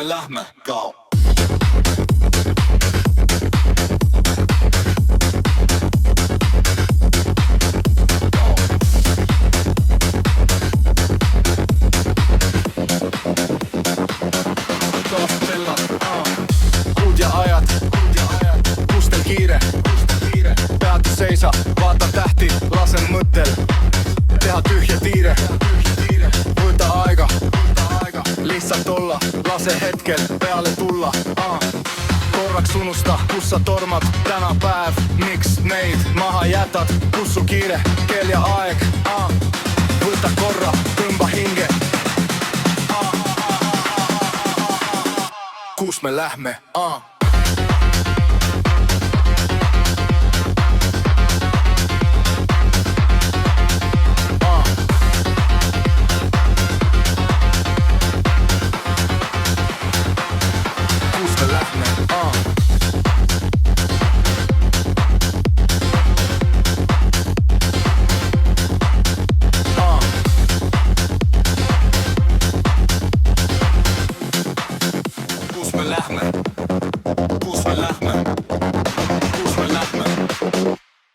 me lähme, go. Kuut ja ajat, kustel kiire, peatu seisa, vaata tähti, lasen mõttel, teha tyhjä tiire, võta aega, lihtsalt olla, lase hetkel peale tulla, korraks unusta, kus sa tormad, täna päev, miks neid maha jätad, kus su kiire, kell ja aeg, võta korra, tõmba hinge, kus me lähme,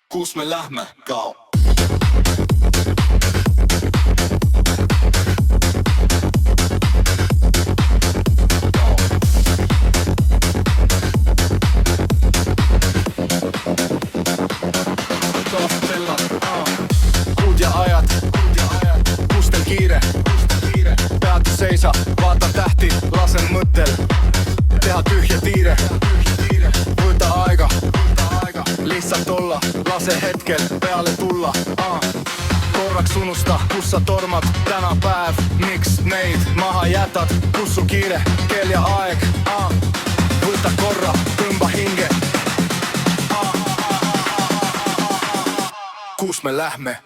kus me lähme, go. Kuut ja ajat, kustel kiire, peatu seisa, vaata tähti, lasen mõttel, teha tyhjä tiire, võta aega, lihtsalt olla, lase hetkel peale tulla, korraks unusta, kus sa tormad, täna päev, miks neid maha jätad, kus su kiire, kell ja aeg, võta korra, tõmba hinge, kus me lähme,